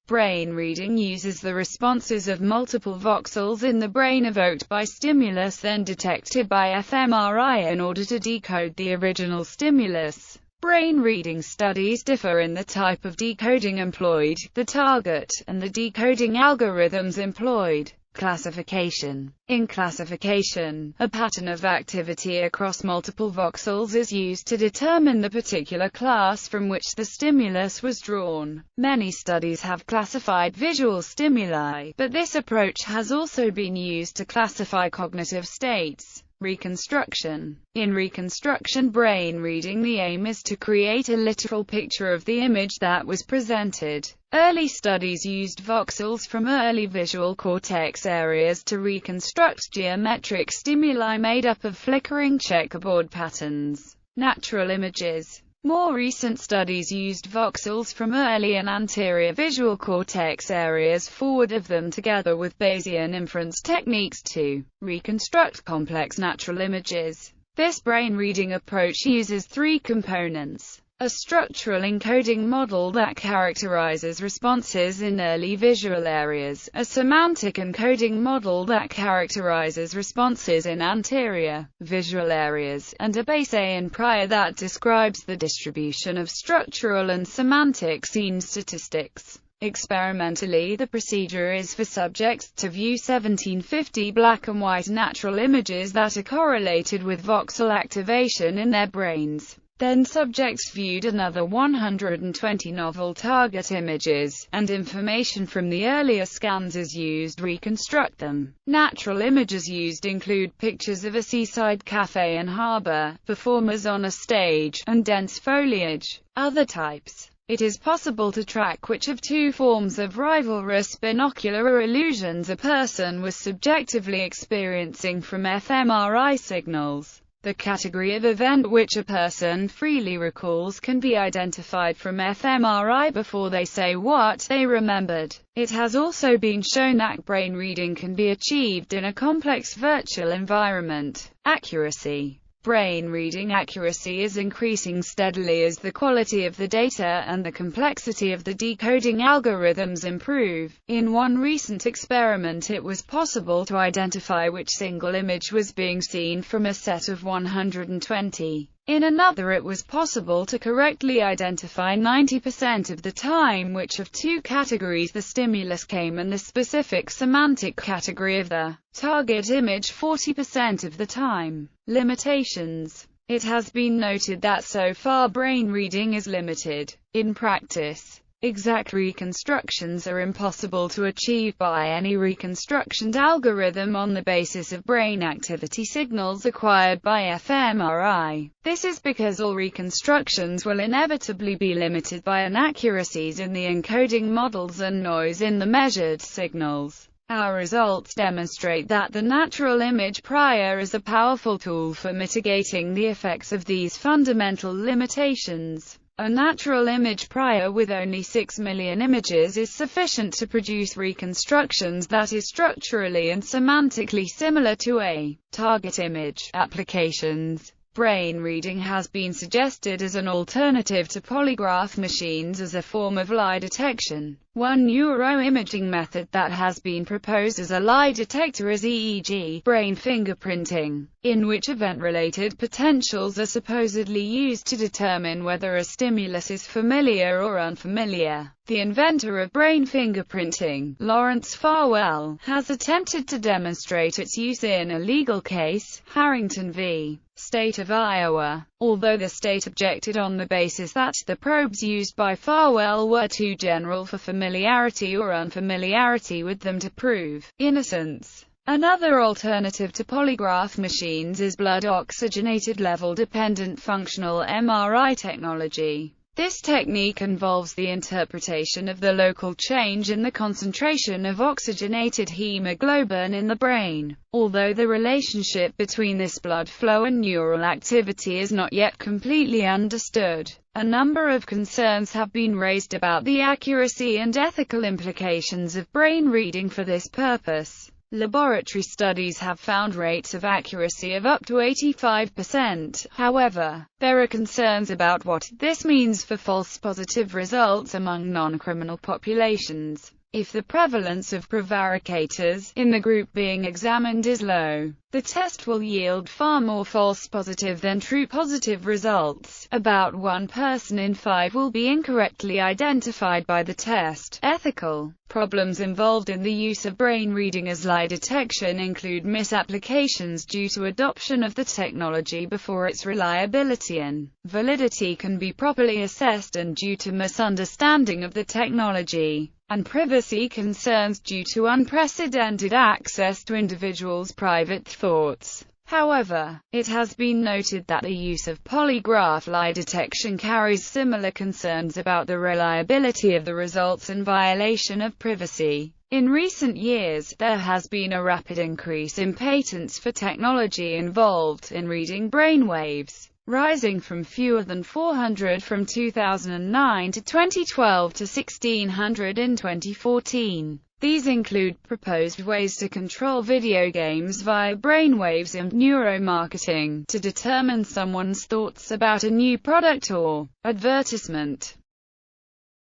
Brain reading uses the responses of multiple voxels in the brain evoked by stimulus then detected by fMRI in order to decode the original stimulus. Brain reading studies differ in the type of decoding employed, the target, and the decoding algorithms employed. Classification. In classification, a pattern of activity across multiple voxels is used to determine the particular class from which the stimulus was drawn. Many studies have classified visual stimuli, but this approach has also been used to classify cognitive states. Reconstruction. In reconstruction brain reading, the aim is to create a literal picture of the image that was presented. Early studies used voxels from early visual cortex areas to reconstruct geometric stimuli made up of flickering checkerboard patterns. Natural images. More recent studies used voxels from early and anterior visual cortex areas forward of them together with Bayesian inference techniques to reconstruct complex natural images. This brain reading approach uses three components: a structural encoding model that characterizes responses in early visual areas, a semantic encoding model that characterizes responses in anterior visual areas, and a Bayesian prior that describes the distribution of structural and semantic scene statistics. Experimentally, the procedure is for subjects to view 1750 black and white natural images that are correlated with voxel activation in their brains. Then subjects viewed another 120 novel target images, and information from the earlier scans is used to reconstruct them. Natural images used include pictures of a seaside cafe and harbor, performers on a stage, and dense foliage. Other types. It is possible to track which of two forms of rivalrous binocular illusions a person was subjectively experiencing from fMRI signals. The category of event which a person freely recalls can be identified from fMRI before they say what they remembered. It has also been shown that brain reading can be achieved in a complex virtual environment. Accuracy. Brain reading accuracy is increasing steadily as the quality of the data and the complexity of the decoding algorithms improve. In one recent experiment, it was possible to identify which single image was being seen from a set of 120. In another, it was possible to correctly identify 90% of the time which of two categories the stimulus came and the specific semantic category of the target image 40% of the time. Limitations. It has been noted that so far brain reading is limited. In practice, exact reconstructions are impossible to achieve by any reconstruction algorithm on the basis of brain activity signals acquired by fMRI. This is because all reconstructions will inevitably be limited by inaccuracies in the encoding models and noise in the measured signals. Our results demonstrate that the natural image prior is a powerful tool for mitigating the effects of these fundamental limitations. A natural image prior with only 6 million images is sufficient to produce reconstructions that is structurally and semantically similar to a target image. Applications. Brain reading has been suggested as an alternative to polygraph machines as a form of lie detection. One neuroimaging method that has been proposed as a lie detector is Eeg Brain Fingerprinting, in which event-related potentials are supposedly used to determine whether a stimulus is familiar or unfamiliar. The inventor of brain fingerprinting, Lawrence Farwell, has attempted to demonstrate its use in a legal case, Harrington v. State of Iowa, although the state objected on the basis that the probes used by Farwell were too general for familiarity or unfamiliarity with them to prove innocence. Another alternative to polygraph machines is blood oxygenated level-dependent functional MRI technology. This technique involves the interpretation of the local change in the concentration of oxygenated hemoglobin in the brain. Although the relationship between this blood flow and neural activity is not yet completely understood, a number of concerns have been raised about the accuracy and ethical implications of brain reading for this purpose. Laboratory studies have found rates of accuracy of up to 85%. However, there are concerns about what this means for false positive results among non-criminal populations. If the prevalence of prevaricators in the group being examined is low, the test will yield far more false positive than true positive results. About 1 person in 5 will be incorrectly identified by the test. Ethical problems involved in the use of brain reading as lie detection include misapplications due to adoption of the technology before its reliability and validity can be properly assessed, and due to misunderstanding of the technology, and privacy concerns due to unprecedented access to individuals' private thoughts. However, it has been noted that the use of polygraph lie detection carries similar concerns about the reliability of the results and violation of privacy. In recent years, there has been a rapid increase in patents for technology involved in reading brainwaves, rising from fewer than 400 from 2009 to 2012 to 1,600 in 2014. These include proposed ways to control video games via brainwaves and neuromarketing to determine someone's thoughts about a new product or advertisement.